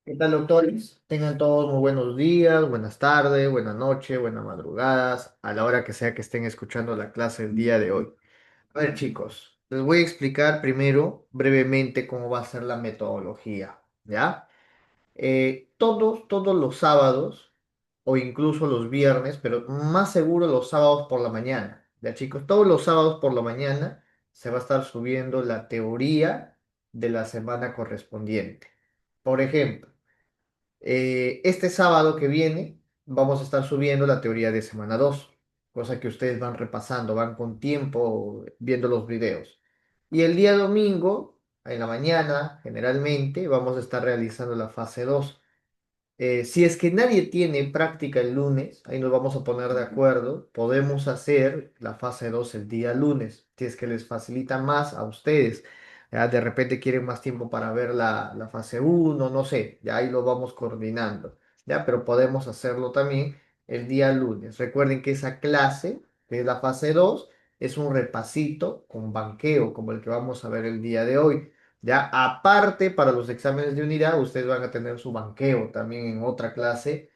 ¿Qué tal, doctores? Tengan todos muy buenos días, buenas tardes, buenas noches, buenas madrugadas, a la hora que sea que estén escuchando la clase el día de hoy. A ver, chicos, les voy a explicar primero brevemente cómo va a ser la metodología, ¿ya? Todos los sábados, o incluso los viernes, pero más seguro los sábados por la mañana, ¿ya, chicos? Todos los sábados por la mañana se va a estar subiendo la teoría de la semana correspondiente. Por ejemplo, este sábado que viene vamos a estar subiendo la teoría de semana 2, cosa que ustedes van repasando, van con tiempo viendo los videos. Y el día domingo, en la mañana, generalmente, vamos a estar realizando la fase 2. Si es que nadie tiene práctica el lunes, ahí nos vamos a poner de acuerdo, podemos hacer la fase 2 el día lunes, si es que les facilita más a ustedes. Ya de repente quieren más tiempo para ver la fase uno, no sé, ya ahí lo vamos coordinando, ya, pero podemos hacerlo también el día lunes. Recuerden que esa clase, que es la fase 2, es un repasito con banqueo, como el que vamos a ver el día de hoy. Ya, aparte, para los exámenes de unidad, ustedes van a tener su banqueo también en otra clase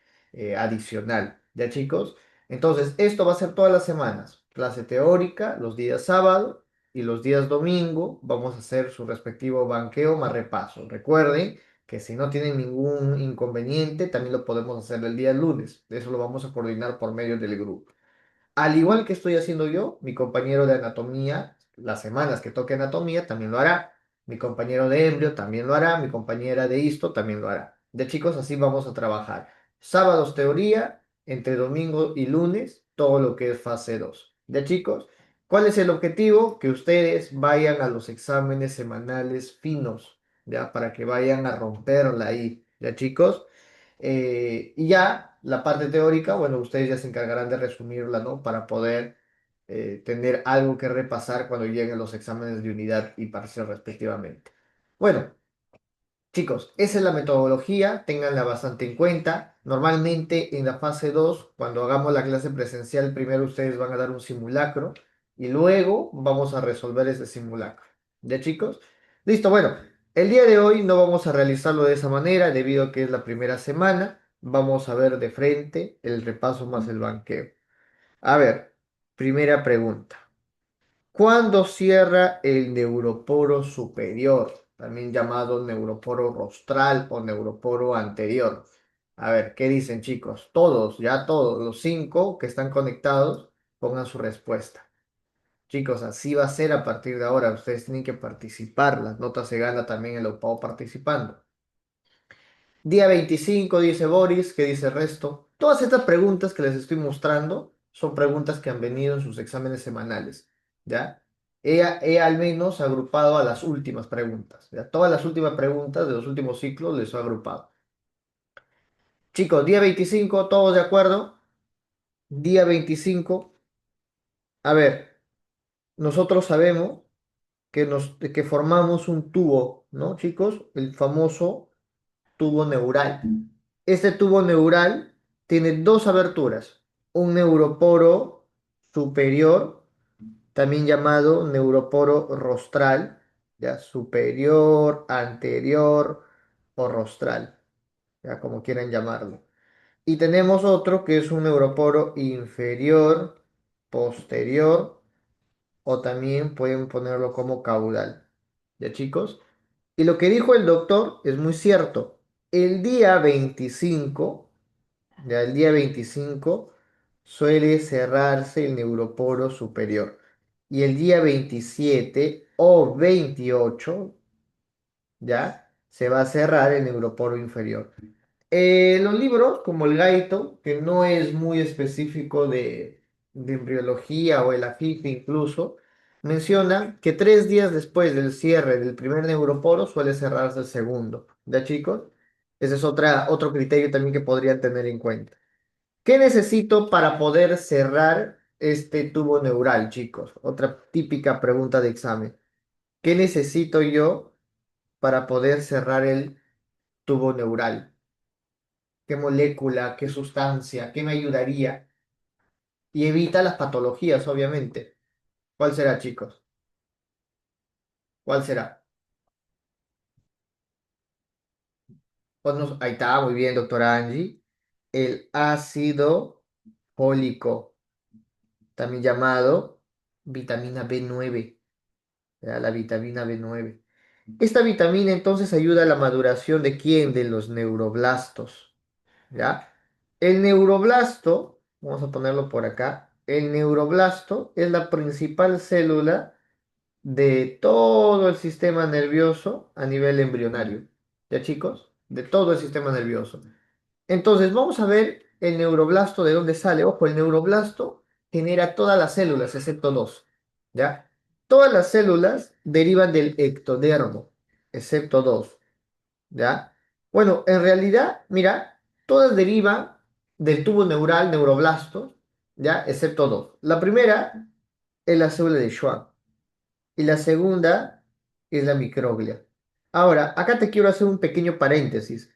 adicional. ¿Ya, chicos? Entonces, esto va a ser todas las semanas. Clase teórica, los días sábado y los días domingo. Vamos a hacer su respectivo banqueo más repaso. Recuerden que si no tienen ningún inconveniente, también lo podemos hacer el día lunes. Eso lo vamos a coordinar por medio del grupo. Al igual que estoy haciendo yo, mi compañero de anatomía, las semanas que toque anatomía, también lo hará. Mi compañero de embrio también lo hará. Mi compañera de histo también lo hará. De chicos, así vamos a trabajar. Sábados teoría, entre domingo y lunes, todo lo que es fase 2. De chicos, ¿cuál es el objetivo? Que ustedes vayan a los exámenes semanales finos, ¿ya? Para que vayan a romperla ahí, ¿ya, chicos? Y ya la parte teórica, bueno, ustedes ya se encargarán de resumirla, ¿no? Para poder tener algo que repasar cuando lleguen los exámenes de unidad y parcial respectivamente. Bueno, chicos, esa es la metodología, ténganla bastante en cuenta. Normalmente en la fase 2, cuando hagamos la clase presencial, primero ustedes van a dar un simulacro y luego vamos a resolver ese simulacro. ¿Ya, chicos? Listo, bueno, el día de hoy no vamos a realizarlo de esa manera debido a que es la primera semana. Vamos a ver de frente el repaso más el banqueo. A ver, primera pregunta. ¿Cuándo cierra el neuroporo superior, también llamado neuroporo rostral o neuroporo anterior? A ver, ¿qué dicen, chicos? Todos, ya todos, los cinco que están conectados, pongan su respuesta. Chicos, así va a ser a partir de ahora. Ustedes tienen que participar. Las notas se gana también el OPAO participando. Día 25 dice Boris, ¿qué dice el resto? Todas estas preguntas que les estoy mostrando son preguntas que han venido en sus exámenes semanales, ¿ya? He al menos agrupado a las últimas preguntas, ¿ya? Todas las últimas preguntas de los últimos ciclos les he agrupado. Chicos, día 25, ¿todos de acuerdo? Día 25, a ver, nosotros sabemos que formamos un tubo, ¿no, chicos? El famoso tubo neural. Este tubo neural tiene dos aberturas, un neuroporo superior, también llamado neuroporo rostral, ya superior, anterior o rostral, ya como quieran llamarlo. Y tenemos otro que es un neuroporo inferior, posterior, o también pueden ponerlo como caudal. ¿Ya, chicos? Y lo que dijo el doctor es muy cierto. El día 25, ya el día 25 suele cerrarse el neuroporo superior. Y el día 27 o 28 ya se va a cerrar el neuroporo inferior. Los libros, como el Gaito, que no es muy específico de embriología o el AFIFE incluso, mencionan que 3 días después del cierre del primer neuroporo suele cerrarse el segundo. ¿Ya, chicos? Ese es otro criterio también que podrían tener en cuenta. ¿Qué necesito para poder cerrar este tubo neural, chicos? Otra típica pregunta de examen. ¿Qué necesito yo para poder cerrar el tubo neural? ¿Qué molécula, qué sustancia, qué me ayudaría? Y evita las patologías, obviamente. ¿Cuál será, chicos? ¿Cuál será? Ahí está, muy bien, doctora Angie. El ácido fólico, también llamado vitamina B9, ¿ya? La vitamina B9. Esta vitamina entonces ayuda a la maduración de quién? De los neuroblastos, ¿ya? El neuroblasto, vamos a ponerlo por acá, el neuroblasto es la principal célula de todo el sistema nervioso a nivel embrionario, ¿ya chicos? De todo el sistema nervioso. Entonces, vamos a ver el neuroblasto de dónde sale. Ojo, el neuroblasto genera todas las células, excepto dos, ¿ya? Todas las células derivan del ectodermo, excepto dos, ¿ya? Bueno, en realidad, mira, todas derivan del tubo neural, neuroblastos, ¿ya? Excepto dos. La primera es la célula de Schwann y la segunda es la microglia. Ahora, acá te quiero hacer un pequeño paréntesis.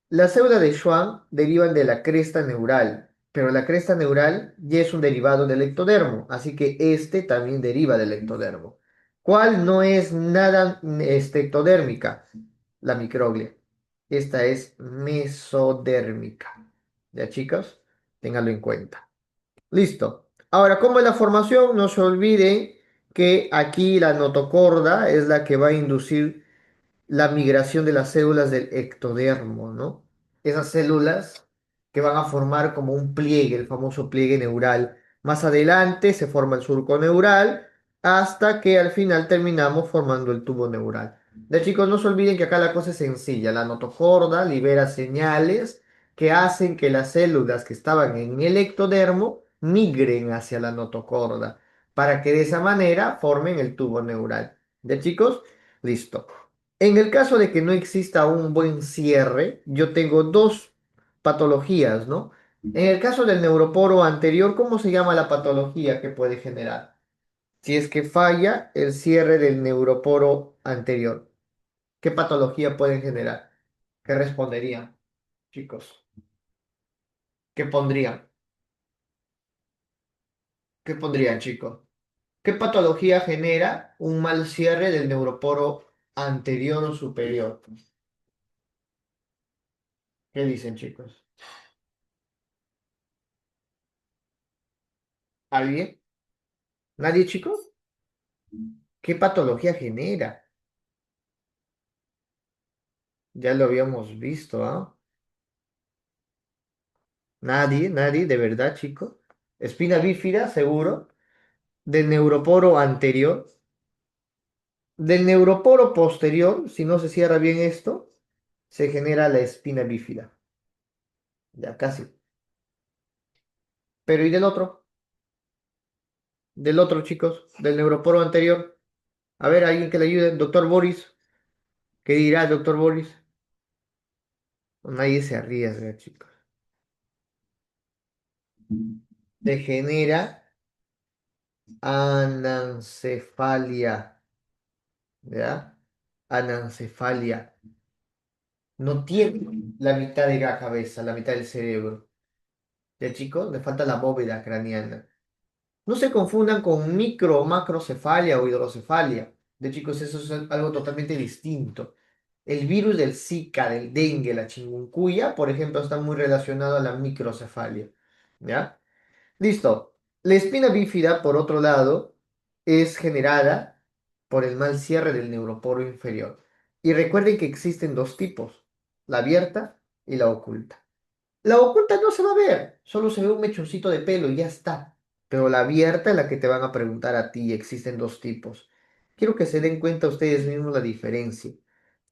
Las células de Schwann derivan de la cresta neural, pero la cresta neural ya es un derivado del ectodermo, así que este también deriva del ectodermo. ¿Cuál no es nada ectodérmica? La microglia. Esta es mesodérmica. ¿Ya, chicos? Ténganlo en cuenta. Listo. Ahora, ¿cómo es la formación? No se olviden que aquí la notocorda es la que va a inducir la migración de las células del ectodermo, ¿no? Esas células que van a formar como un pliegue, el famoso pliegue neural. Más adelante se forma el surco neural hasta que al final terminamos formando el tubo neural. De chicos, no se olviden que acá la cosa es sencilla. La notocorda libera señales que hacen que las células que estaban en el ectodermo migren hacia la notocorda para que de esa manera formen el tubo neural. ¿De chicos? Listo. En el caso de que no exista un buen cierre, yo tengo dos patologías, ¿no? En el caso del neuroporo anterior, ¿cómo se llama la patología que puede generar? Si es que falla el cierre del neuroporo anterior, ¿qué patología pueden generar? ¿Qué responderían, chicos? ¿Qué pondrían? ¿Qué pondrían, chicos? ¿Qué patología genera un mal cierre del neuroporo anterior o superior? ¿Qué dicen, chicos? ¿Alguien? ¿Nadie, chicos? ¿Qué patología genera? Ya lo habíamos visto, ¿ah? Nadie, nadie, de verdad, chicos. Espina bífida, seguro. Del neuroporo anterior. Del neuroporo posterior, si no se cierra bien esto, se genera la espina bífida. Ya casi. Pero ¿y del otro? Del otro, chicos. Del neuroporo anterior. A ver, alguien que le ayude. Doctor Boris. ¿Qué dirá el doctor Boris? Nadie se arriesga, chicos. Se genera anencefalia. ¿Ya? Anencefalia. No tiene la mitad de la cabeza, la mitad del cerebro. ¿Ya, chicos? Le falta la bóveda craneana. No se confundan con micro o macrocefalia o hidrocefalia. De chicos, eso es algo totalmente distinto. El virus del Zika, del dengue, la chikungunya, por ejemplo, está muy relacionado a la microcefalia. ¿Ya? Listo. La espina bífida, por otro lado, es generada por el mal cierre del neuroporo inferior. Y recuerden que existen dos tipos, la abierta y la oculta. La oculta no se va a ver, solo se ve un mechoncito de pelo y ya está. Pero la abierta es la que te van a preguntar a ti, existen dos tipos. Quiero que se den cuenta ustedes mismos la diferencia.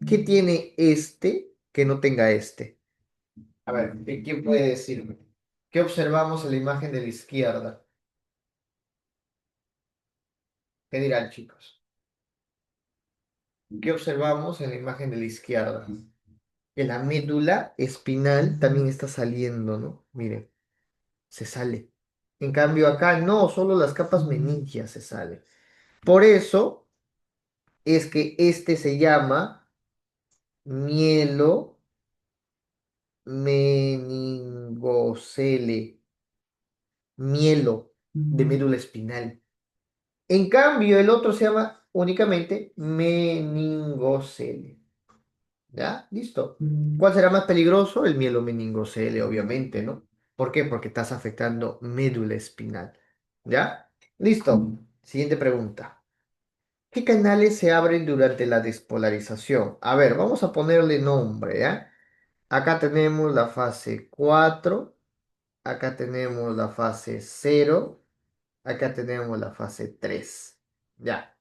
¿Qué tiene este que no tenga este? A ver, ¿quién puede decirme? ¿Qué observamos en la imagen de la izquierda? ¿Qué dirán, chicos? ¿Qué observamos en la imagen de la izquierda? Que la médula espinal también está saliendo, ¿no? Miren, se sale. En cambio acá no, solo las capas meningias se salen. Por eso es que este se llama mielo meningocele, mielo de médula espinal. En cambio el otro se llama únicamente meningocele. ¿Ya? Listo. ¿Cuál será más peligroso? El mielomeningocele, obviamente, ¿no? ¿Por qué? Porque estás afectando médula espinal. ¿Ya? Listo. Siguiente pregunta. ¿Qué canales se abren durante la despolarización? A ver, vamos a ponerle nombre, ¿ya? Acá tenemos la fase 4, acá tenemos la fase 0, acá tenemos la fase 3. Ya.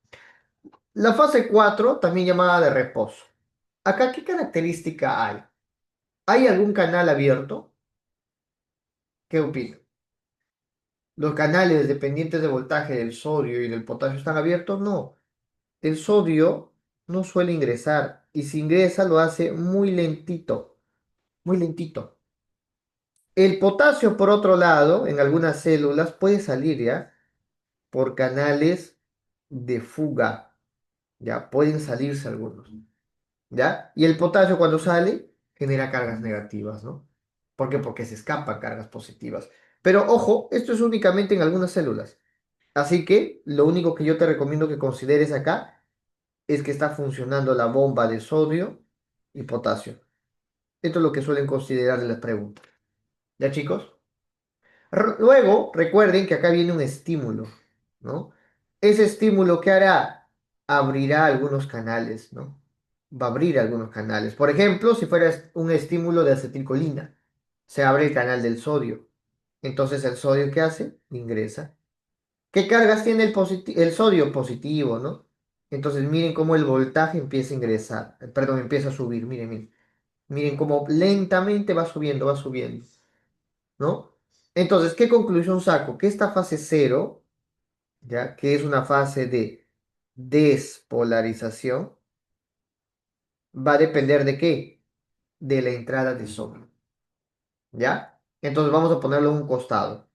La fase 4, también llamada de reposo. Acá, ¿qué característica hay? ¿Hay algún canal abierto? ¿Qué opino? ¿Los canales dependientes de voltaje del sodio y del potasio están abiertos? No. El sodio no suele ingresar y si ingresa lo hace muy lentito, muy lentito. El potasio, por otro lado, en algunas células puede salir ya por canales de fuga, ya pueden salirse algunos, ya. Y el potasio cuando sale genera cargas negativas, ¿no? ¿Por qué? Porque se escapan cargas positivas. Pero ojo, esto es únicamente en algunas células. Así que lo único que yo te recomiendo que consideres acá es que está funcionando la bomba de sodio y potasio. Esto es lo que suelen considerar en las preguntas. ¿Ya, chicos? Luego, recuerden que acá viene un estímulo, ¿no? Ese estímulo, ¿qué hará? Abrirá algunos canales, ¿no? Va a abrir algunos canales. Por ejemplo, si fuera un estímulo de acetilcolina, se abre el canal del sodio. Entonces, ¿el sodio qué hace? Ingresa. ¿Qué cargas tiene el sodio? Positivo, ¿no? Entonces, miren cómo el voltaje empieza a ingresar, perdón, empieza a subir, miren, miren. Miren cómo lentamente va subiendo, ¿no? Entonces, ¿qué conclusión saco? Que esta fase cero, ¿ya? Que es una fase de despolarización, va a depender de qué? De la entrada de sodio, ¿ya? Entonces vamos a ponerlo en un costado.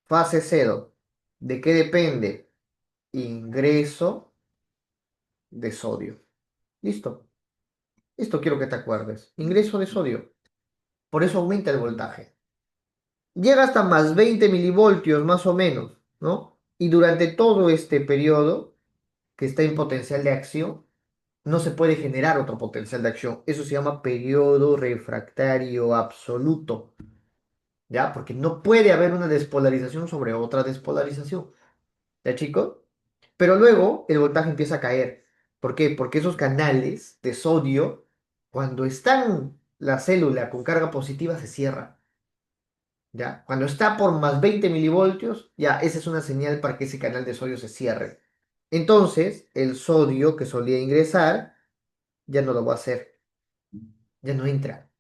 Fase cero, ¿de qué depende? Ingreso de sodio. Listo. Esto quiero que te acuerdes. Ingreso de sodio. Por eso aumenta el voltaje. Llega hasta más 20 milivoltios más o menos, ¿no? Y durante todo este periodo que está en potencial de acción, no se puede generar otro potencial de acción. Eso se llama periodo refractario absoluto, ¿ya? Porque no puede haber una despolarización sobre otra despolarización, ¿ya, chicos? Pero luego el voltaje empieza a caer. ¿Por qué? Porque esos canales de sodio, cuando están la célula con carga positiva, se cierra. ¿Ya? Cuando está por más 20 milivoltios, ya esa es una señal para que ese canal de sodio se cierre. Entonces, el sodio que solía ingresar ya no lo va a hacer, ya no entra.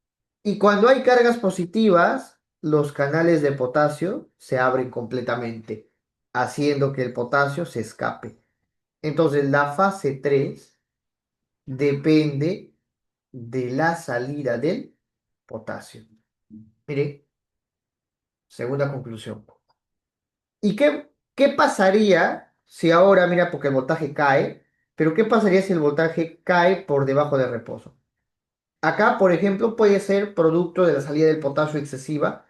Y cuando hay cargas positivas, los canales de potasio se abren completamente, haciendo que el potasio se escape. Entonces, la fase 3 depende de la salida del potasio. Mire, segunda conclusión. ¿Y qué pasaría si ahora, mira, porque el voltaje cae, pero qué pasaría si el voltaje cae por debajo de reposo? Acá, por ejemplo, puede ser producto de la salida del potasio excesiva,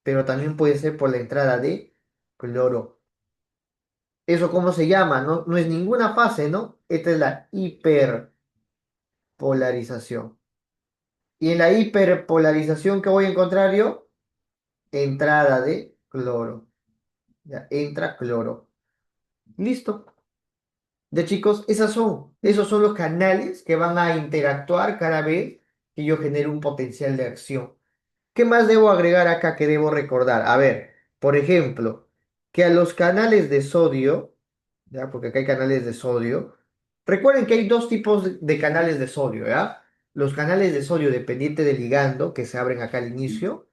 pero también puede ser por la entrada de cloro. ¿Eso cómo se llama? No, no es ninguna fase, ¿no? Esta es la hiperpolarización. Y en la hiperpolarización, ¿qué voy a encontrar yo? Entrada de cloro. Ya, entra cloro. Listo. De chicos, esos son los canales que van a interactuar cada vez que yo genere un potencial de acción. ¿Qué más debo agregar acá que debo recordar? A ver, por ejemplo, que a los canales de sodio, ¿ya? Porque acá hay canales de sodio. Recuerden que hay dos tipos de canales de sodio, ¿ya? Los canales de sodio dependientes del ligando, que se abren acá al inicio,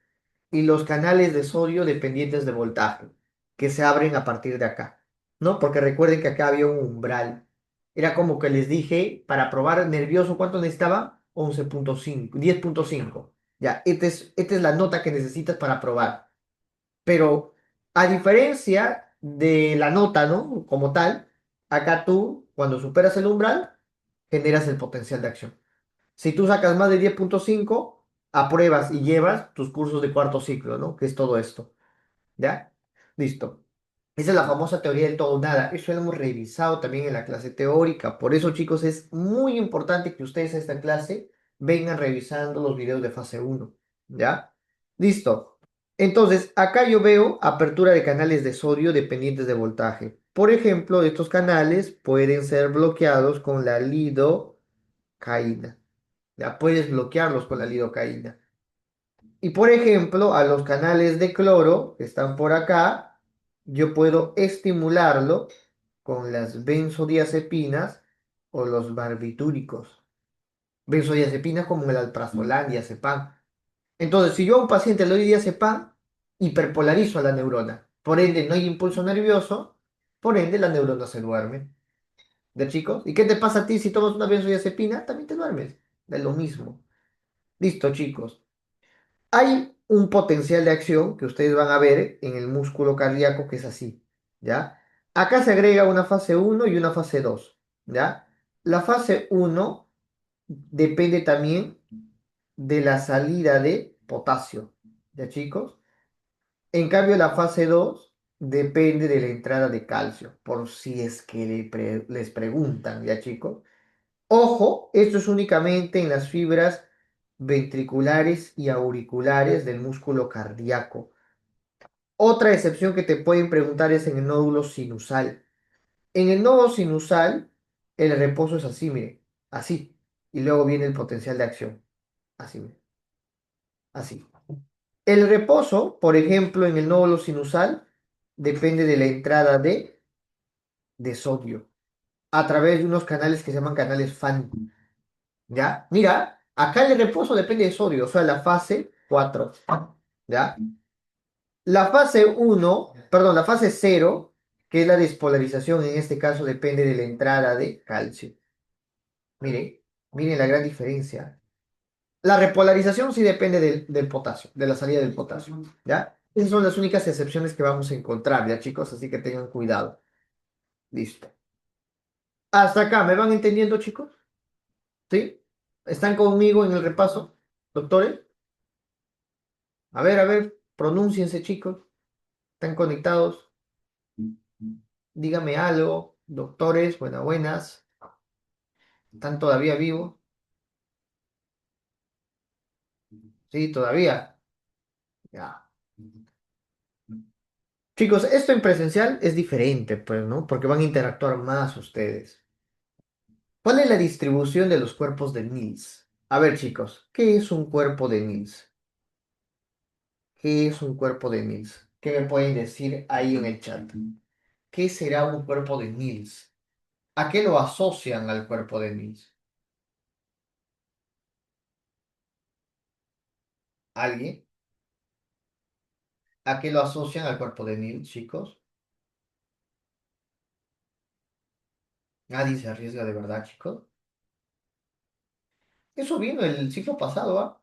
y los canales de sodio dependientes de voltaje, que se abren a partir de acá, ¿no? Porque recuerden que acá había un umbral. Era como que les dije, para probar nervioso, ¿cuánto necesitaba? 11,5, 10,5. Ya, esta es la nota que necesitas para probar. Pero a diferencia de la nota, ¿no? Como tal, acá tú, cuando superas el umbral, generas el potencial de acción. Si tú sacas más de 10,5, apruebas y llevas tus cursos de cuarto ciclo, ¿no? Que es todo esto. ¿Ya? Listo. Esa es la famosa teoría del todo o nada. Eso lo hemos revisado también en la clase teórica. Por eso, chicos, es muy importante que ustedes a esta clase vengan revisando los videos de fase uno, ¿ya? Listo. Entonces, acá yo veo apertura de canales de sodio dependientes de voltaje. Por ejemplo, estos canales pueden ser bloqueados con la lidocaína. Ya puedes bloquearlos con la lidocaína. Y por ejemplo, a los canales de cloro que están por acá, yo puedo estimularlo con las benzodiazepinas o los barbitúricos. Benzodiazepinas como el alprazolam, diazepam. Entonces, si yo a un paciente le doy diazepam, hiperpolarizo a la neurona. Por ende, no hay impulso nervioso, por ende, la neurona se duerme. ¿De chicos? ¿Y qué te pasa a ti si tomas una benzodiazepina? También te duermes. De lo mismo. Listo, chicos. Hay un potencial de acción que ustedes van a ver en el músculo cardíaco que es así, ¿ya? Acá se agrega una fase uno y una fase 2, ¿ya? La fase uno depende también de la salida de potasio, ¿ya chicos? En cambio, la fase 2 depende de la entrada de calcio, por si es que les preguntan, ¿ya chicos? Ojo, esto es únicamente en las fibras ventriculares y auriculares del músculo cardíaco. Otra excepción que te pueden preguntar es en el nódulo sinusal. En el nódulo sinusal, el reposo es así, mire, así. Y luego viene el potencial de acción. Así, mire, así. El reposo, por ejemplo, en el nódulo sinusal, depende de la entrada de sodio a través de unos canales que se llaman canales FAN. ¿Ya? Mira, acá el reposo depende de sodio, o sea, la fase 4. ¿Ya? La fase uno, perdón, la fase cero, que es la despolarización, en este caso depende de la entrada de calcio. Miren, miren la gran diferencia. La repolarización sí depende del potasio, de la salida del potasio, ¿ya? Esas son las únicas excepciones que vamos a encontrar, ¿ya, chicos? Así que tengan cuidado. Listo. Hasta acá, ¿me van entendiendo, chicos? ¿Sí? ¿Están conmigo en el repaso, doctores? A ver, pronúnciense, chicos. ¿Están conectados? Dígame algo, doctores, buenas. ¿Están todavía vivos? Sí, todavía. Ya. Chicos, esto en presencial es diferente, pues, ¿no? Porque van a interactuar más ustedes. ¿Cuál es la distribución de los cuerpos de Nils? A ver, chicos, ¿qué es un cuerpo de Nils? ¿Qué es un cuerpo de Nils? ¿Qué me pueden decir ahí en el chat? ¿Qué será un cuerpo de Nils? ¿A qué lo asocian al cuerpo de Nils? ¿Alguien? ¿A qué lo asocian al cuerpo de Nils, chicos? Nadie se arriesga de verdad, chicos. Eso vino el ciclo pasado, ¿ah?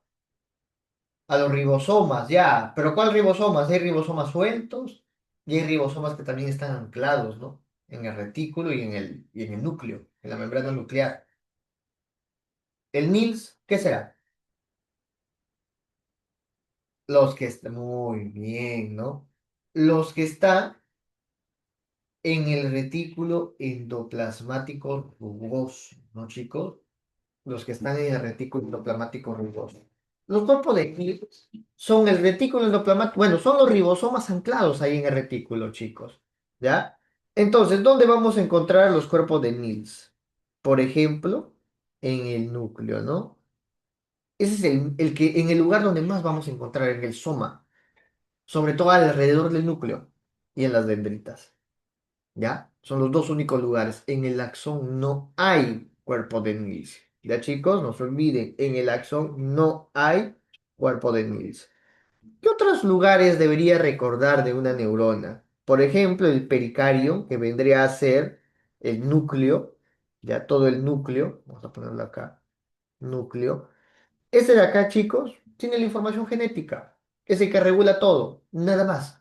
A los ribosomas, ya. Pero ¿cuál ribosomas? Hay ribosomas sueltos y hay ribosomas que también están anclados, ¿no? En el retículo y en el núcleo, en la membrana nuclear. El NILS, ¿qué será? Los que están, muy bien, ¿no? Los que están en el retículo endoplasmático rugoso, ¿no, chicos? Los que están en el retículo endoplasmático rugoso. Los cuerpos de Krebs son el retículo endoplasmático, bueno, son los ribosomas anclados ahí en el retículo, chicos, ¿ya? Entonces, ¿dónde vamos a encontrar los cuerpos de Nils? Por ejemplo, en el núcleo, ¿no? Ese es el que, en el lugar donde más vamos a encontrar en el soma, sobre todo alrededor del núcleo y en las dendritas. ¿Ya? Son los dos únicos lugares. En el axón no hay cuerpo de Nils. Ya chicos, no se olviden, en el axón no hay cuerpo de Nils. ¿Qué otros lugares debería recordar de una neurona? Por ejemplo, el pericardio, que vendría a ser el núcleo, ya todo el núcleo, vamos a ponerlo acá, núcleo. Ese de acá, chicos, tiene la información genética, es el que regula todo, nada más.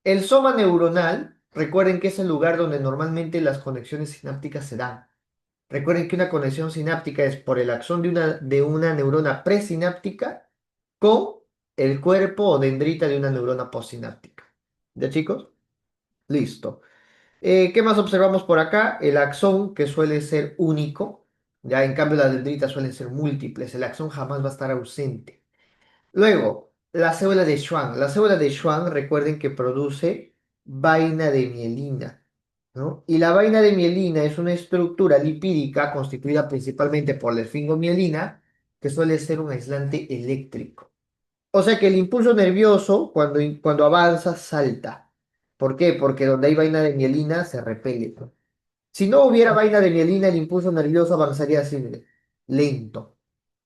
El soma neuronal, recuerden que es el lugar donde normalmente las conexiones sinápticas se dan. Recuerden que una conexión sináptica es por el axón de una neurona presináptica con el cuerpo o dendrita de una neurona postsináptica. ¿Ya, chicos? Listo. ¿Qué más observamos por acá? El axón, que suele ser único, Ya en cambio las dendritas suelen ser múltiples, el axón jamás va a estar ausente. Luego, la célula de Schwann. La célula de Schwann, recuerden que produce vaina de mielina, ¿no? Y la vaina de mielina es una estructura lipídica constituida principalmente por la esfingomielina, que suele ser un aislante eléctrico. O sea que el impulso nervioso, cuando avanza, salta. ¿Por qué? Porque donde hay vaina de mielina se repele. Si no hubiera vaina de mielina, el impulso nervioso avanzaría así, mire, lento.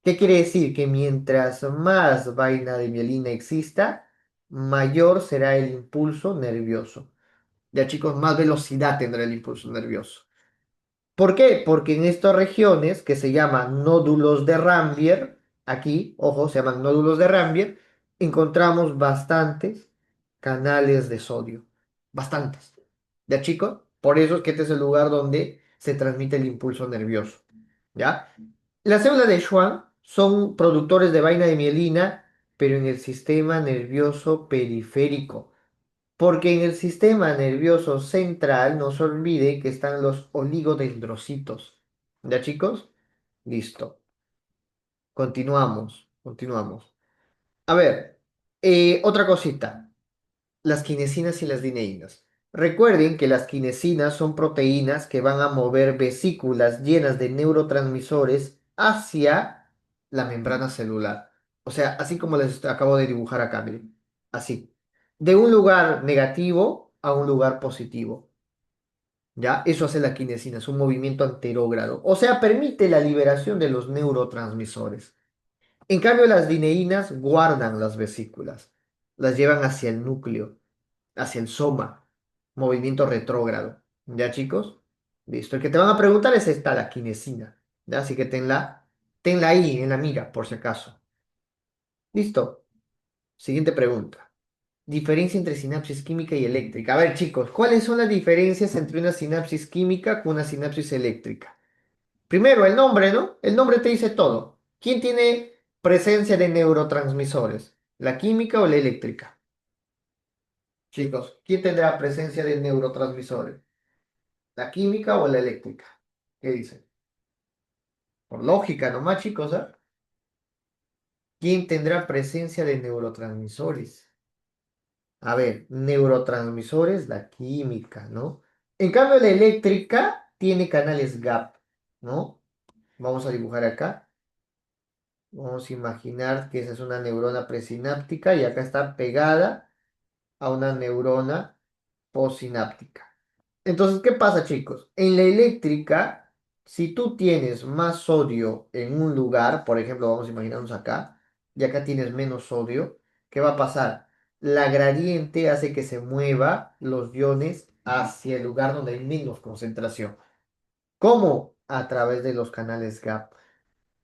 ¿Qué quiere decir? Que mientras más vaina de mielina exista, mayor será el impulso nervioso. Ya chicos, más velocidad tendrá el impulso nervioso. ¿Por qué? Porque en estas regiones que se llaman nódulos de Rambier, aquí, ojo, se llaman nódulos de Rambier, encontramos bastantes canales de sodio. Bastantes. ¿Ya chicos? Por eso es que este es el lugar donde se transmite el impulso nervioso. ¿Ya? Las células de Schwann son productores de vaina de mielina, pero en el sistema nervioso periférico. Porque en el sistema nervioso central, no se olvide que están los oligodendrocitos. ¿Ya, chicos? Listo. Continuamos. A ver, otra cosita. Las quinesinas y las dineínas. Recuerden que las quinesinas son proteínas que van a mover vesículas llenas de neurotransmisores hacia la membrana celular. O sea, así como les acabo de dibujar acá, miren. Así. De un lugar negativo a un lugar positivo. ¿Ya? Eso hace la kinesina, es un movimiento anterógrado. O sea, permite la liberación de los neurotransmisores. En cambio, las dineínas guardan las vesículas, las llevan hacia el núcleo, hacia el soma, movimiento retrógrado. ¿Ya, chicos? Listo. El que te van a preguntar es esta, la quinesina. ¿Ya? Así que tenla ahí en la mira, por si acaso. Listo. Siguiente pregunta. Diferencia entre sinapsis química y eléctrica. A ver, chicos, ¿cuáles son las diferencias entre una sinapsis química con una sinapsis eléctrica? Primero, el nombre, ¿no? El nombre te dice todo. ¿Quién tiene presencia de neurotransmisores? ¿La química o la eléctrica? Chicos, ¿quién tendrá presencia de neurotransmisores? ¿La química o la eléctrica? ¿Qué dicen? Por lógica nomás, chicos, ¿ah? ¿Quién tendrá presencia de neurotransmisores? A ver, neurotransmisores, la química, ¿no? En cambio, la eléctrica tiene canales GAP, ¿no? Vamos a dibujar acá. Vamos a imaginar que esa es una neurona presináptica y acá está pegada a una neurona postsináptica. Entonces, ¿qué pasa, chicos? En la eléctrica, si tú tienes más sodio en un lugar, por ejemplo, vamos a imaginarnos acá, y acá tienes menos sodio, ¿qué va a pasar? La gradiente hace que se mueva los iones hacia el lugar donde hay menos concentración. ¿Cómo? A través de los canales GAP.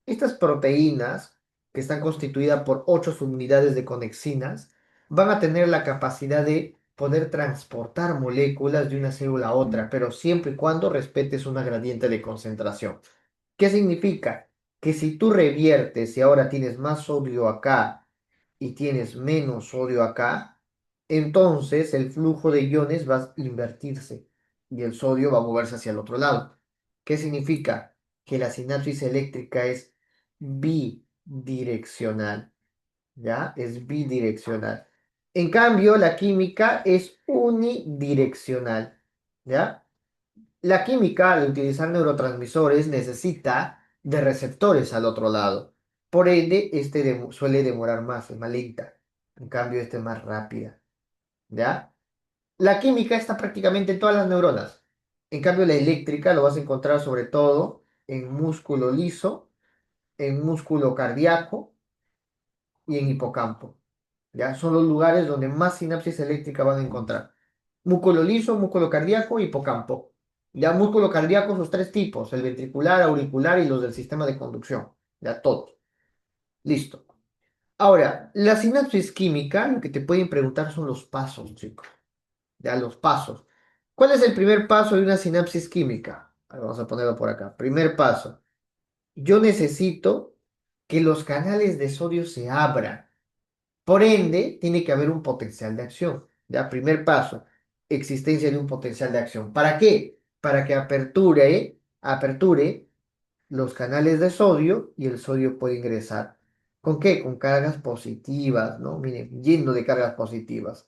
Estas proteínas, que están constituidas por 8 subunidades de conexinas, van a tener la capacidad de poder transportar moléculas de una célula a otra, pero siempre y cuando respetes una gradiente de concentración. ¿Qué significa? Que si tú reviertes y ahora tienes más sodio acá y tienes menos sodio acá, entonces el flujo de iones va a invertirse y el sodio va a moverse hacia el otro lado. ¿Qué significa? Que la sinapsis eléctrica es bidireccional, ¿ya? Es bidireccional. En cambio, la química es unidireccional, ¿ya? La química, al utilizar neurotransmisores, necesita de receptores al otro lado. Por ende, suele demorar más, es más lenta. En cambio, este es más rápida, ¿ya? La química está prácticamente en todas las neuronas. En cambio, la eléctrica lo vas a encontrar sobre todo en músculo liso, en músculo cardíaco y en hipocampo. ¿Ya? Son los lugares donde más sinapsis eléctrica van a encontrar. Músculo liso, músculo cardíaco, hipocampo. Ya músculo cardíaco, sus tres tipos, el ventricular, auricular y los del sistema de conducción. Ya todos. Listo. Ahora, la sinapsis química, lo que te pueden preguntar son los pasos, chicos. Ya los pasos. ¿Cuál es el primer paso de una sinapsis química? Vamos a ponerlo por acá. Primer paso. Yo necesito que los canales de sodio se abran. Por ende, tiene que haber un potencial de acción. Ya, primer paso, existencia de un potencial de acción. ¿Para qué? Para que aperture los canales de sodio y el sodio puede ingresar. ¿Con qué? Con cargas positivas, ¿no? Miren, lleno de cargas positivas.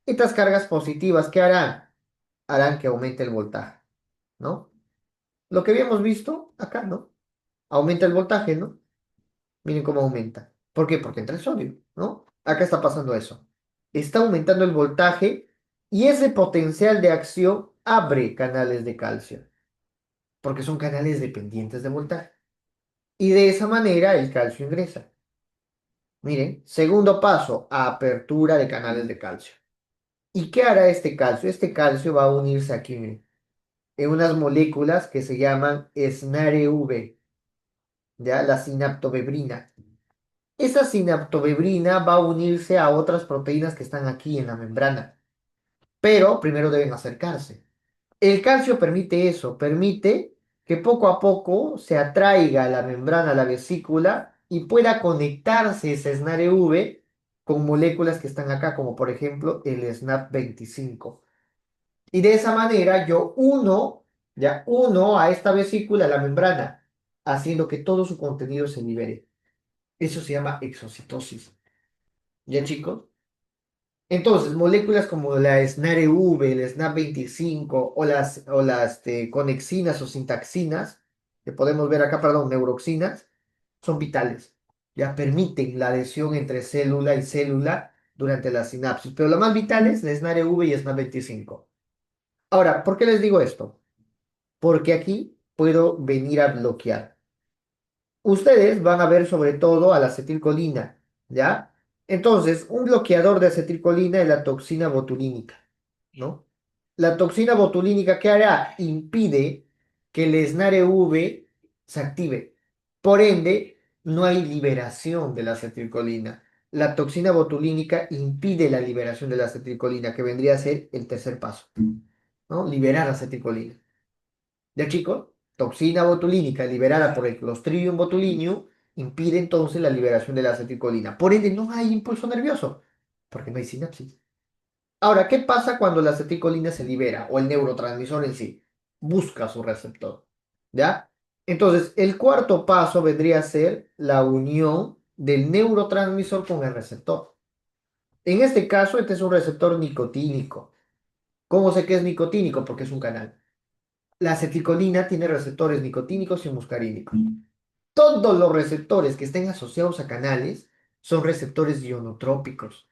Estas cargas positivas, ¿qué harán? Harán que aumente el voltaje, ¿no? Lo que habíamos visto acá, ¿no? Aumenta el voltaje, ¿no? Miren cómo aumenta. ¿Por qué? Porque entra el sodio, ¿no? Acá está pasando eso. Está aumentando el voltaje y ese potencial de acción abre canales de calcio, porque son canales dependientes de voltaje. Y de esa manera el calcio ingresa. Miren, segundo paso, apertura de canales de calcio. ¿Y qué hará este calcio? Este calcio va a unirse aquí, miren, en unas moléculas que se llaman SNARE-V, ¿ya? La sinaptobebrina. Esa sinaptobebrina va a unirse a otras proteínas que están aquí en la membrana, pero primero deben acercarse. El calcio permite eso, permite que poco a poco se atraiga a la membrana, a la vesícula, y pueda conectarse ese SNARE-V con moléculas que están acá, como por ejemplo el SNAP25. Y de esa manera yo uno a esta vesícula, a la membrana, haciendo que todo su contenido se libere. Eso se llama exocitosis. ¿Ya, chicos? Entonces, moléculas como la SNARE-V, el SNAP25 o las conexinas o sintaxinas, que podemos ver acá, perdón, neuroxinas, son vitales. Ya permiten la adhesión entre célula y célula durante la sinapsis. Pero lo más vital es la SNARE-V y SNAP25. Ahora, ¿por qué les digo esto? Porque aquí puedo venir a bloquear. Ustedes van a ver sobre todo a la acetilcolina, ¿ya? Entonces, un bloqueador de acetilcolina es la toxina botulínica, ¿no? La toxina botulínica, ¿qué hará? Impide que el SNARE-V se active. Por ende, no hay liberación de la acetilcolina. La toxina botulínica impide la liberación de la acetilcolina, que vendría a ser el tercer paso, ¿no? Liberar acetilcolina. ¿Ya, chicos? Toxina botulínica liberada por el Clostridium botulinum impide entonces la liberación de la acetilcolina. Por ende, no hay impulso nervioso, porque no hay sinapsis. Ahora, ¿qué pasa cuando la acetilcolina se libera o el neurotransmisor en sí? Busca su receptor. ¿Ya? Entonces, el cuarto paso vendría a ser la unión del neurotransmisor con el receptor. En este caso, este es un receptor nicotínico. ¿Cómo sé que es nicotínico? Porque es un canal. La acetilcolina tiene receptores nicotínicos y muscarínicos. Todos los receptores que estén asociados a canales son receptores ionotrópicos.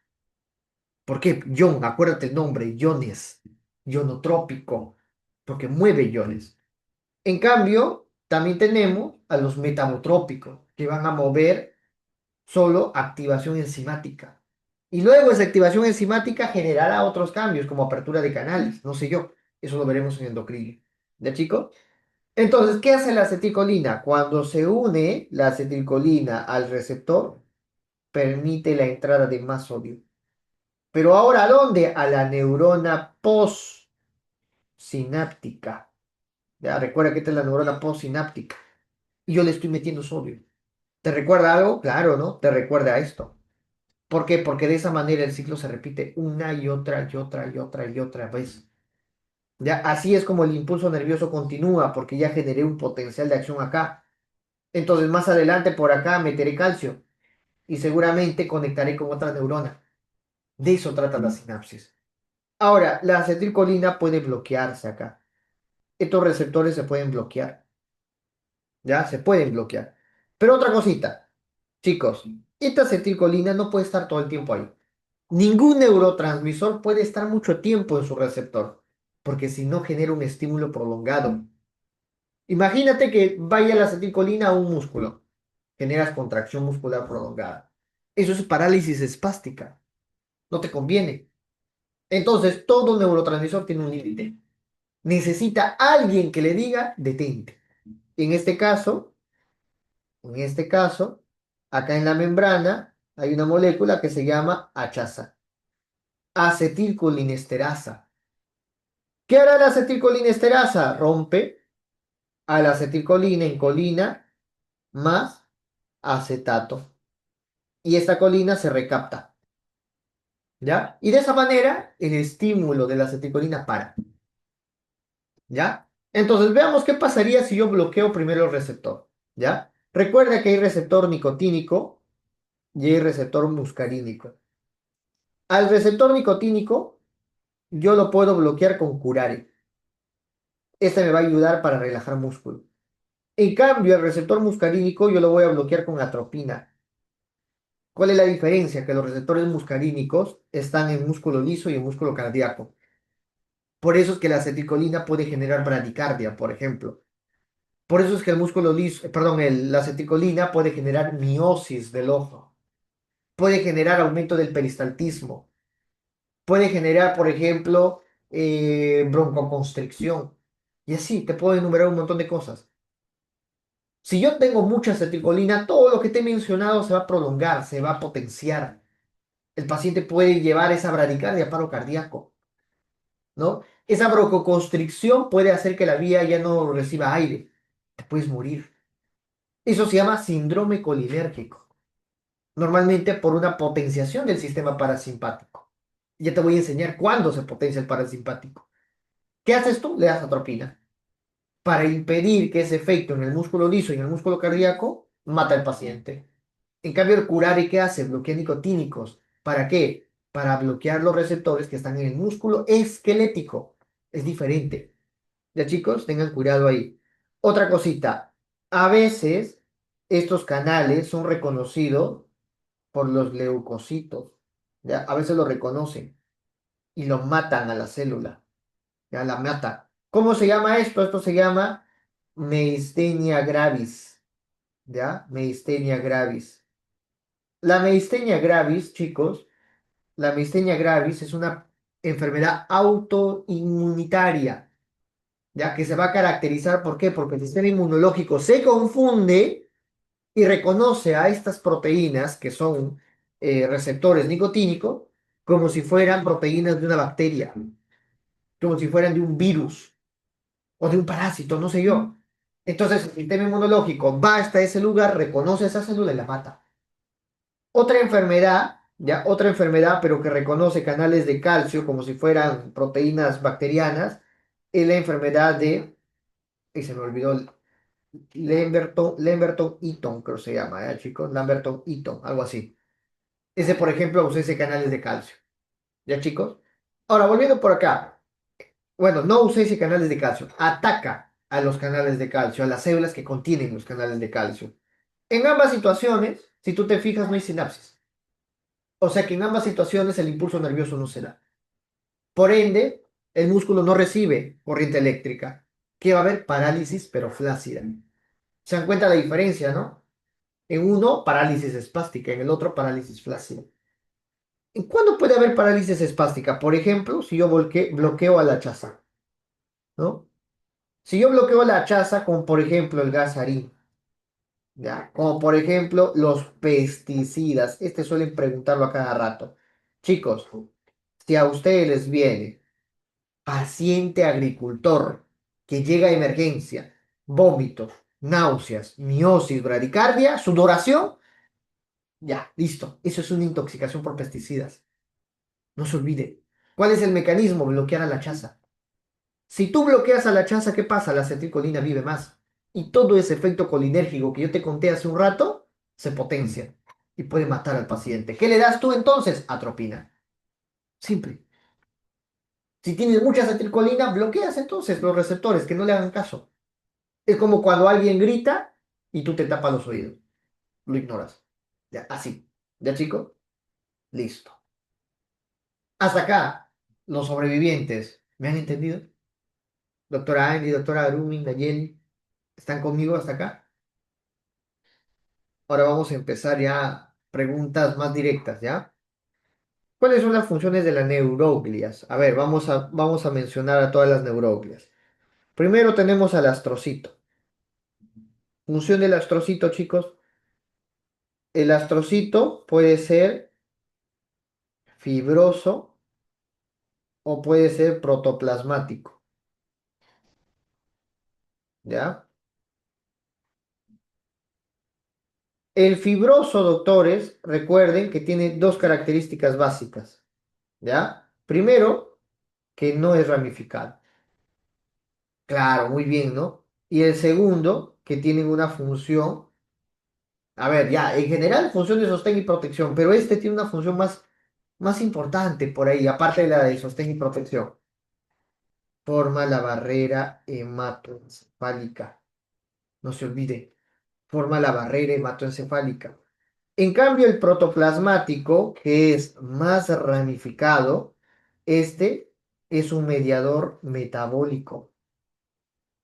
¿Por qué? Ion, acuérdate el nombre, iones, ionotrópico, porque mueve iones. En cambio, también tenemos a los metabotrópicos, que van a mover solo activación enzimática. Y luego esa activación enzimática generará otros cambios, como apertura de canales, no sé yo. Eso lo veremos en endocrino. ¿Ya, chicos? Entonces, ¿qué hace la acetilcolina? Cuando se une la acetilcolina al receptor, permite la entrada de más sodio. Pero ahora, ¿a dónde? A la neurona postsináptica. Ya, recuerda que esta es la neurona postsináptica. Y yo le estoy metiendo sodio. ¿Te recuerda algo? Claro, ¿no? Te recuerda a esto. ¿Por qué? Porque de esa manera el ciclo se repite una y otra y otra y otra y otra vez. Ya, así es como el impulso nervioso continúa, porque ya generé un potencial de acción acá. Entonces, más adelante por acá meteré calcio y seguramente conectaré con otra neurona. De eso trata la sinapsis. Ahora, la acetilcolina puede bloquearse acá. Estos receptores se pueden bloquear, ¿ya? Se pueden bloquear. Pero otra cosita, chicos, esta acetilcolina no puede estar todo el tiempo ahí. Ningún neurotransmisor puede estar mucho tiempo en su receptor, porque si no genera un estímulo prolongado. Imagínate que vaya la acetilcolina a un músculo, generas contracción muscular prolongada. Eso es parálisis espástica, no te conviene. Entonces, todo neurotransmisor tiene un límite. Necesita alguien que le diga, detente. En este caso, en este caso, acá en la membrana hay una molécula que se llama HASA, acetilcolinesterasa. ¿Qué hará la acetilcolinesterasa? Rompe a la acetilcolina en colina más acetato. Y esta colina se recapta, ¿ya? Y de esa manera el estímulo de la acetilcolina para, ¿ya? Entonces, veamos qué pasaría si yo bloqueo primero el receptor, ¿ya? Recuerda que hay receptor nicotínico y hay receptor muscarínico. Al receptor nicotínico, yo lo puedo bloquear con curare. Este me va a ayudar para relajar músculo. En cambio, el receptor muscarínico yo lo voy a bloquear con atropina. ¿Cuál es la diferencia? Que los receptores muscarínicos están en músculo liso y en músculo cardíaco. Por eso es que la acetilcolina puede generar bradicardia, por ejemplo. Por eso es que el músculo liso, perdón, la acetilcolina puede generar miosis del ojo, puede generar aumento del peristaltismo, puede generar, por ejemplo, broncoconstricción. Y así te puedo enumerar un montón de cosas. Si yo tengo mucha acetilcolina, todo lo que te he mencionado se va a prolongar, se va a potenciar. El paciente puede llevar esa bradicardia, paro cardíaco, ¿no? Esa broncoconstricción puede hacer que la vía ya no reciba aire. Te puedes morir. Eso se llama síndrome colinérgico. Normalmente por una potenciación del sistema parasimpático. Ya te voy a enseñar cuándo se potencia el parasimpático. ¿Qué haces tú? Le das atropina. Para impedir que ese efecto en el músculo liso y en el músculo cardíaco mata al paciente. En cambio, el curare, ¿qué hace? Bloquea nicotínicos. ¿Para qué? Para bloquear los receptores que están en el músculo esquelético. Es diferente. Ya chicos, tengan cuidado ahí. Otra cosita. A veces estos canales son reconocidos por los leucocitos. ¿Ya? A veces lo reconocen y lo matan a la célula. Ya la mata. ¿Cómo se llama esto? Esto se llama Meistenia gravis. ¿Ya? Meistenia gravis. La Meistenia gravis, chicos, la Meistenia gravis es una enfermedad autoinmunitaria, ya que se va a caracterizar, ¿por qué? Porque el sistema inmunológico se confunde y reconoce a estas proteínas, que son receptores nicotínicos, como si fueran proteínas de una bacteria, como si fueran de un virus o de un parásito, no sé yo. Entonces el sistema inmunológico va hasta ese lugar, reconoce esa célula y la mata. Otra enfermedad, ya, otra enfermedad, pero que reconoce canales de calcio como si fueran proteínas bacterianas, es la enfermedad de, y se me olvidó, Lamberton-Eaton, creo que se llama, chicos? Lamberton-Eaton, algo así. Ese, por ejemplo, ausece canales de calcio. ¿Ya, chicos? Ahora, volviendo por acá. Bueno, no ausece canales de calcio. Ataca a los canales de calcio, a las células que contienen los canales de calcio. En ambas situaciones, si tú te fijas, no hay sinapsis. O sea que en ambas situaciones el impulso nervioso no se da. Por ende, el músculo no recibe corriente eléctrica. Que va a haber parálisis, pero flácida. Se dan cuenta la diferencia, ¿no? En uno, parálisis espástica, en el otro, parálisis flácida. ¿En cuándo puede haber parálisis espástica? Por ejemplo, si yo bloqueo a la chaza, ¿no? Si yo bloqueo la chaza, como por ejemplo el gas sarín, ¿ya? Como por ejemplo los pesticidas, este suelen preguntarlo a cada rato. Chicos, si a ustedes les viene paciente agricultor que llega a emergencia, vómitos, náuseas, miosis, bradicardia, sudoración, ya, listo. Eso es una intoxicación por pesticidas. No se olvide. ¿Cuál es el mecanismo? Bloquear a la chaza. Si tú bloqueas a la chaza, ¿qué pasa? La acetilcolina vive más. Y todo ese efecto colinérgico que yo te conté hace un rato se potencia y puede matar al paciente. ¿Qué le das tú entonces? Atropina. Simple. Si tienes mucha acetilcolina, bloqueas entonces los receptores que no le hagan caso. Es como cuando alguien grita y tú te tapas los oídos. Lo ignoras. Ya, así. ¿Ya, chico? Listo. Hasta acá, los sobrevivientes. ¿Me han entendido? Doctora Andy, doctora Arumi, Nayeli, ¿están conmigo hasta acá? Ahora vamos a empezar ya preguntas más directas, ¿ya? ¿Cuáles son las funciones de las neuroglias? A ver, vamos a mencionar a todas las neuroglias. Primero tenemos al astrocito. Función del astrocito, chicos. El astrocito puede ser fibroso o puede ser protoplasmático, ¿ya? El fibroso, doctores, recuerden que tiene dos características básicas, ¿ya? Primero, que no es ramificado. Claro, muy bien, ¿no? Y el segundo, que tienen una función, a ver, ya, en general función de sostén y protección, pero este tiene una función más importante por ahí, aparte de la de sostén y protección. Forma la barrera hematoencefálica. No se olvide, forma la barrera hematoencefálica. En cambio, el protoplasmático, que es más ramificado, este es un mediador metabólico.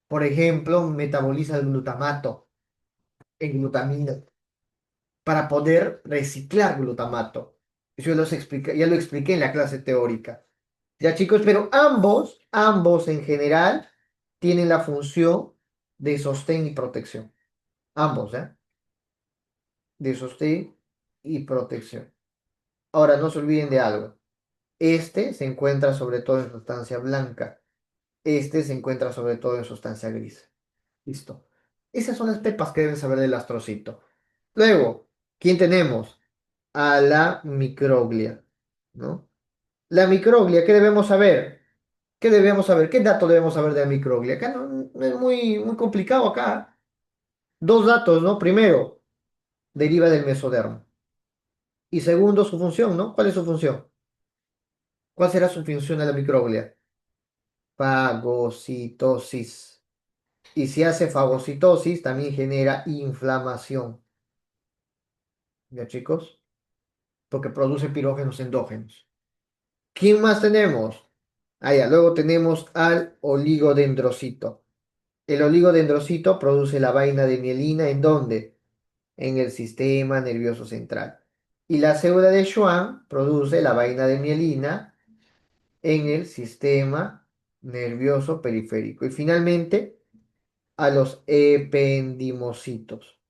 Por ejemplo, metaboliza el glutamato en glutamina para poder reciclar glutamato. Eso ya lo expliqué en la clase teórica. Ya chicos, pero ambos en general tienen la función de sostén y protección. Ambos, ¿eh? De sostén y protección. Ahora, no se olviden de algo. Este se encuentra sobre todo en sustancia blanca. Este se encuentra sobre todo en sustancia gris. Listo. Esas son las pepas que deben saber del astrocito. Luego, ¿quién tenemos? A la microglia, ¿no? La microglia, ¿qué debemos saber? ¿Qué debemos saber? ¿Qué dato debemos saber de la microglia? Acá no es muy complicado acá. Dos datos, ¿no? Primero, deriva del mesodermo. Y segundo, su función, ¿no? ¿Cuál es su función? ¿Cuál será su función de la microglia? Fagocitosis. Y si hace fagocitosis, también genera inflamación. ¿Ya, chicos? Porque produce pirógenos endógenos. ¿Quién más tenemos? Ah, ya, luego tenemos al oligodendrocito. El oligodendrocito produce la vaina de mielina, ¿en dónde? En el sistema nervioso central. Y la célula de Schwann produce la vaina de mielina en el sistema nervioso periférico. Y finalmente, a los ependimocitos.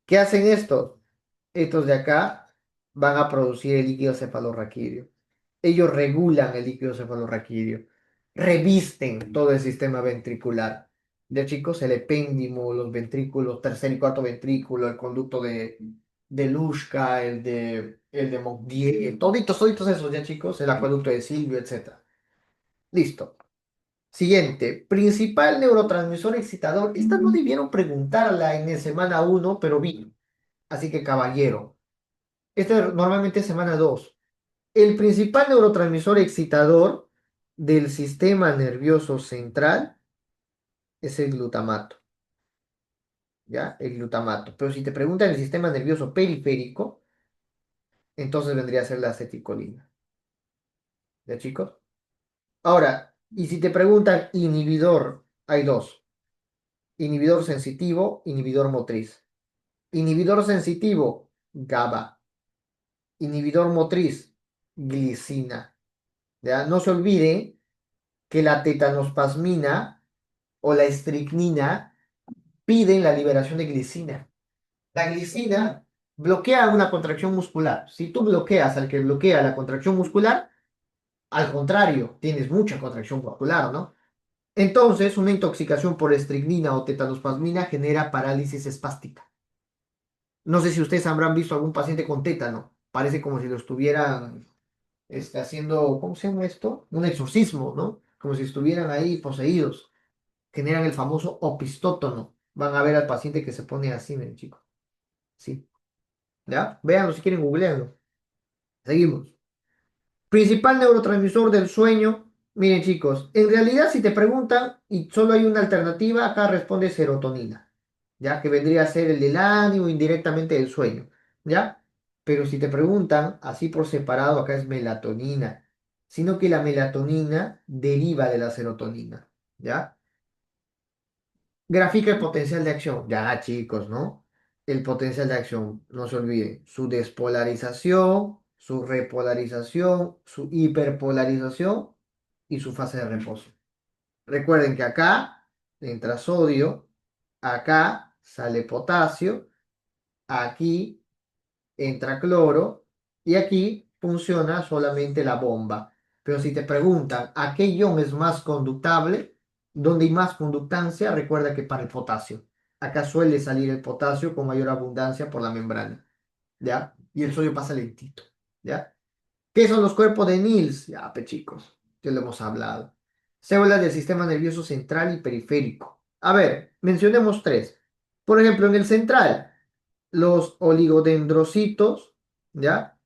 ¿Qué hacen estos? Estos de acá van a producir el líquido cefalorraquídeo. Ellos regulan el líquido cefalorraquídeo, revisten todo el sistema ventricular. Ya chicos, el epéndimo, los ventrículos, tercer y cuarto ventrículo, el conducto de Luschka, el de Mogier, toditos esos, ya chicos, el acueducto de Silvio, etcétera. Listo. Siguiente, principal neurotransmisor excitador. Esta no debieron preguntarla en el semana uno, pero vi. Así que caballero. Esta normalmente es semana 2. El principal neurotransmisor excitador del sistema nervioso central es el glutamato, ¿ya? El glutamato. Pero si te preguntan el sistema nervioso periférico, entonces vendría a ser la acetilcolina, ¿ya chicos? Ahora, y si te preguntan inhibidor, hay dos. Inhibidor sensitivo, inhibidor motriz. Inhibidor sensitivo, GABA. Inhibidor motriz, glicina. ¿Ya? No se olvide que la tetanospasmina o la estricnina piden la liberación de glicina. La glicina bloquea una contracción muscular. Si tú bloqueas al que bloquea la contracción muscular, al contrario, tienes mucha contracción muscular, ¿no? Entonces, una intoxicación por estricnina o tetanospasmina genera parálisis espástica. No sé si ustedes habrán visto algún paciente con tétano. Parece como si lo estuvieran haciendo, ¿cómo se llama esto? Un exorcismo, ¿no? Como si estuvieran ahí poseídos. Generan el famoso opistótono. Van a ver al paciente que se pone así, miren, chicos. Sí. ¿Ya? Véanlo si quieren, googlearlo. Seguimos. Principal neurotransmisor del sueño. Miren, chicos, en realidad, si te preguntan y solo hay una alternativa, acá responde serotonina, ¿ya? Que vendría a ser el del ánimo, indirectamente del sueño, ¿ya? Pero si te preguntan así por separado, acá es melatonina, sino que la melatonina deriva de la serotonina, ¿ya? Grafica el potencial de acción. Ya, chicos, ¿no? El potencial de acción, no se olviden, su despolarización, su repolarización, su hiperpolarización y su fase de reposo. Recuerden que acá entra sodio, acá sale potasio, aquí entra cloro y aquí funciona solamente la bomba. Pero si te preguntan a qué ion es más conductable, donde hay más conductancia, recuerda que para el potasio. Acá suele salir el potasio con mayor abundancia por la membrana, ¿ya? Y el sodio pasa lentito, ¿ya? ¿Qué son los cuerpos de Nils? Ya, chicos, ya lo hemos hablado. Células del sistema nervioso central y periférico. A ver, mencionemos tres. Por ejemplo, en el central, los oligodendrocitos, ¿ya?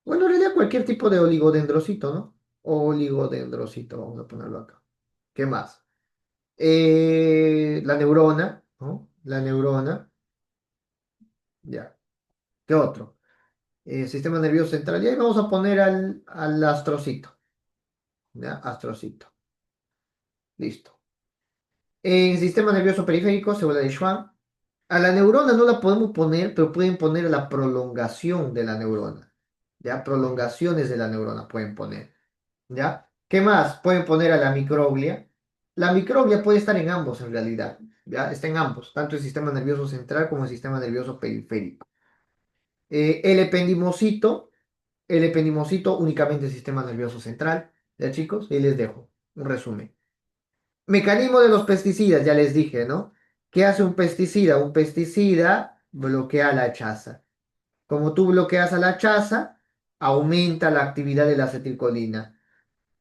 Bueno, en realidad cualquier tipo de oligodendrocito, ¿no? Oligodendrocito, vamos a ponerlo acá. ¿Qué más? La neurona, ¿no? La neurona, ya. ¿Qué otro? Sistema nervioso central. Y ahí vamos a poner al astrocito, ¿ya? Astrocito. Listo. En sistema nervioso periférico, célula de Schwann. A la neurona no la podemos poner, pero pueden poner la prolongación de la neurona. ¿Ya? Prolongaciones de la neurona pueden poner. ¿Ya? ¿Qué más? Pueden poner a la microglia. La microglia puede estar en ambos en realidad. ¿Ya? Está en ambos, tanto el sistema nervioso central como el sistema nervioso periférico. El ependimocito únicamente el sistema nervioso central. ¿Ya, chicos? Ahí les dejo un resumen. Mecanismo de los pesticidas, ya les dije, ¿no? ¿Qué hace un pesticida? Un pesticida bloquea la chaza. Como tú bloqueas a la chaza, aumenta la actividad de la acetilcolina.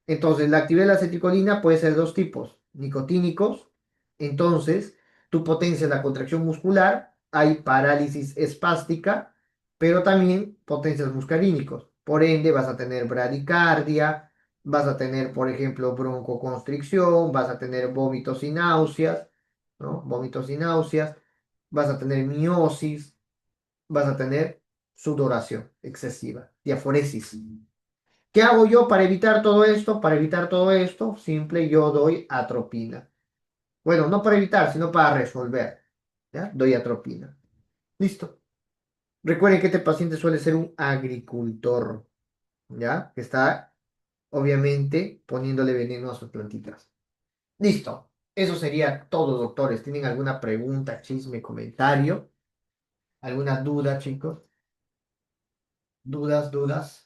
Entonces, la actividad de la acetilcolina puede ser dos tipos, nicotínicos. Entonces, tú potencias la contracción muscular, hay parálisis espástica, pero también potencias muscarínicos. Por ende, vas a tener bradicardia, vas a tener, por ejemplo, broncoconstricción, vas a tener vómitos y náuseas, ¿no? Vómitos y náuseas, vas a tener miosis, vas a tener sudoración excesiva, diaforesis. ¿Qué hago yo para evitar todo esto? Para evitar todo esto, simple, yo doy atropina. Bueno, no para evitar, sino para resolver. ¿Ya? Doy atropina. Listo. Recuerden que este paciente suele ser un agricultor, ¿ya? Que está, obviamente, poniéndole veneno a sus plantitas. Listo. Eso sería todo, doctores. ¿Tienen alguna pregunta, chisme, comentario? ¿Alguna duda, chicos? ¿Dudas, dudas?